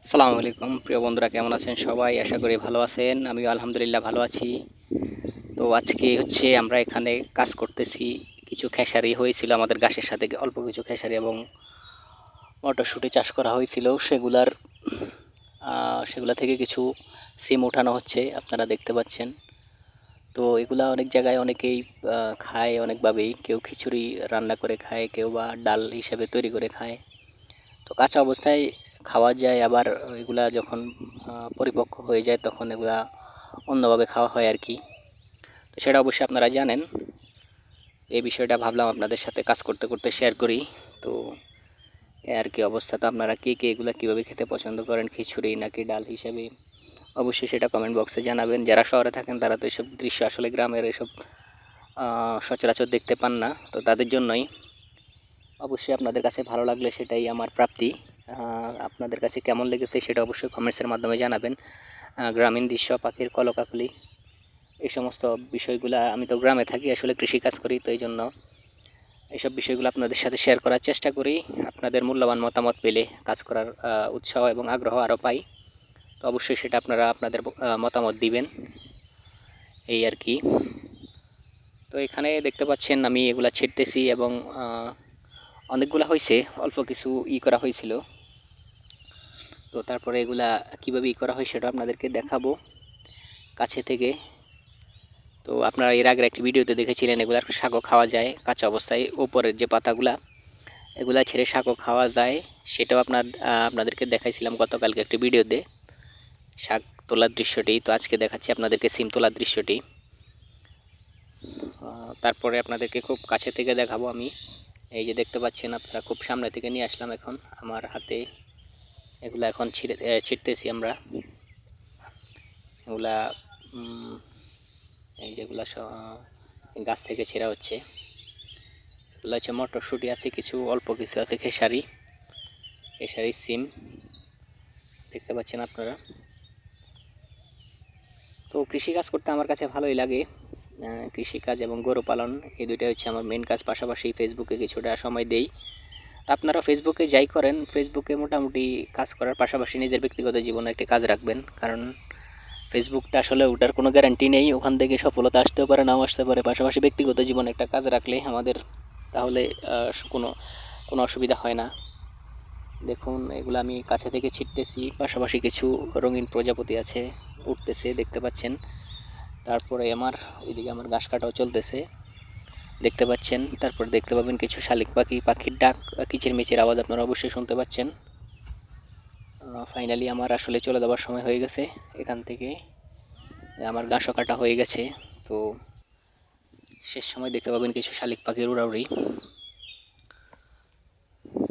আসসালামু আলাইকুম প্রিয় বন্ধুরা, কেমন আছেন সবাই? আশা করি ভালো আছেন। আমিও আলহামদুলিল্লাহ ভালো আছি। তো আজকে হচ্ছে আমরা এখানে কাজ করতেছি। কিছু খেসারি হয়েছিল আমাদের গাছের সাথে, অল্প কিছু খেসারি এবং মটরশুঁটি চাষ করা হয়েছিল। সেগুলা থেকে কিছু সিম উঠানো হচ্ছে, আপনারা দেখতে পাচ্ছেন। তো এগুলা অনেক জায়গায় অনেকেই খায় অনেকভাবেই। কেউ খিচুড়ি রান্না করে খায়, কেউ বা ডাল হিসেবে তৈরি করে খায়। তো কাঁচা অবস্থায় খাওয়া যায়, আবার এগুলা যখন পরিপক্ক হয়ে যায় তখন এগুলা অন্যভাবে খাওয়া হয় আর কি। তো সেটা অবশ্যই আপনারা জানেন। এই বিষয়টা ভাবলাম আপনাদের সাথে কাজ করতে করতে শেয়ার করি। তো এই আর কি অবস্থা। তো আপনারা কে কে এগুলা কীভাবে খেতে পছন্দ করেন, খিচুড়ি নাকি ডাল হিসাবে? অবশ্যই সেটা কমেন্ট বক্সে জানাবেন। যারা শহরে থাকেন তারা তো এসব দৃশ্য আসলে গ্রামের এসব সচরাচর দেখতে পান না। তো তাদের জন্যই অবশ্যই আপনাদের কাছে ভালো লাগলে সেটাই আমার প্রাপ্তি। আপনাদের কাছে কেমন লেগেছে সেটা অবশ্যই কমেন্টসের মাধ্যমে জানাবেন। গ্রামীণ দৃশ্য, পাখির কলকাকলি, এই সমস্ত বিষয়গুলো, আমি তো গ্রামে থাকি, আসলে কৃষিকাজ করি, তো এই জন্য এইসব বিষয়গুলো আপনাদের সাথে শেয়ার করার চেষ্টা করি। আপনাদের মূল্যবান মতামত পেলে কাজ করার উৎসাহ এবং আগ্রহ আরও পাই। তো অবশ্যই সেটা আপনারা আপনাদের মতামত দিবেন, এই আর কি। তো এখানে দেখতে পাচ্ছেন আমি এগুলা ছিটতেছি এবং অনেকগুলা হয়েছে, অল্প কিছু করা হয়েছিল। তো তারপরে এগুলা কীভাবে করা হয় সেটা আপনাদেরকে দেখাবো কাছে থেকে। তো আপনারা এর আগের একটি ভিডিওতে দেখেছিলেন এগুলার শাকও খাওয়া যায় কাঁচা অবস্থায়, উপরের যে পাতাগুলা এগুলা ছেড়ে শাকও খাওয়া যায়। সেটাও আপনাদেরকে দেখাইছিলাম গতকালকে একটি ভিডিওতে, শাক তোলার দৃশ্যটি। তো আজকে দেখাচ্ছি আপনাদেরকে সিম তোলার দৃশ্যটি। তারপরে আপনাদেরকে খুব কাছে থেকে দেখাবো আমি। এই যে দেখতে পাচ্ছেন আপনারা, খুব সামনে থেকে নিয়ে আসলাম এখন আমার হাতে। এগুলা এখন ছিটতেছি আমরা। এগুলা এই যেগুলা গাছ থেকে ছেঁড়া হচ্ছে। এগুলো হচ্ছে মটরশুঁটি, আছে কিছু, অল্প কিছু আছে খেসারি, সিম, দেখতে পাচ্ছেন আপনারা। তো কৃষিকাজ করতে আমার কাছে ভালোই লাগে। কৃষিকাজ এবং গরু পালন, এই দুইটা হচ্ছে আমার মেন কাজ। পাশাপাশি ফেসবুকে কিছুটা সময় দেই। আপনারা ফেসবুকে যাই করেন, ফেসবুকে মোটামুটি কাজ করার পাশাপাশি নিজের ব্যক্তিগত জীবনে একটি কাজ রাখবেন। কারণ ফেসবুকটা আসলে ওটার কোনো গ্যারান্টি নেই, ওখান থেকে সফলতা আসতেও পারে, নাও আসতে পারে। পাশাপাশি ব্যক্তিগত জীবনে একটা কাজ রাখলে আমাদের তাহলে কোনো কোনো অসুবিধা হয় না। দেখুন এগুলো আমি কাছে থেকে ছিটতেছি, পাশাপাশি কিছু রঙিন প্রজাপতি আছে, উঠতেছে, দেখতে পাচ্ছেন। তারপরে আমার ওইদিকে আমার ঘাস কাটাও চলতেছে, দেখতে পাচ্ছেন। তারপর দেখতে পাবেন কিছু শালিক পাখি, পাখির ডাক, কিচিরমিচির আওয়াজ আপনারা অবশ্যই শুনতে পাচ্ছেন। ফাইনালি আমার আসলে চলে যাওয়ার সময় হয়ে গেছে এখান থেকে। আমার ঘাসও কাটা হয়ে গেছে। তো শেষ সময় দেখতে পাবেন কিছু শালিক পাখির উড়াউড়ি।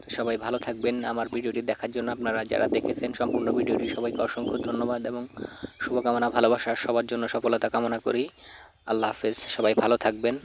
তো সবাই ভালো থাকবেন। আমার ভিডিওটি দেখার জন্য আপনারা যারা দেখেছেন সম্পূর্ণ ভিডিওটি, সবাইকে অসংখ্য ধন্যবাদ এবং শুভকামনা, ভালোবাসা সবার জন্য সফলতা কামনা করি। আল্লাহ হাফেজ, সবাই ভালো থাকবেন।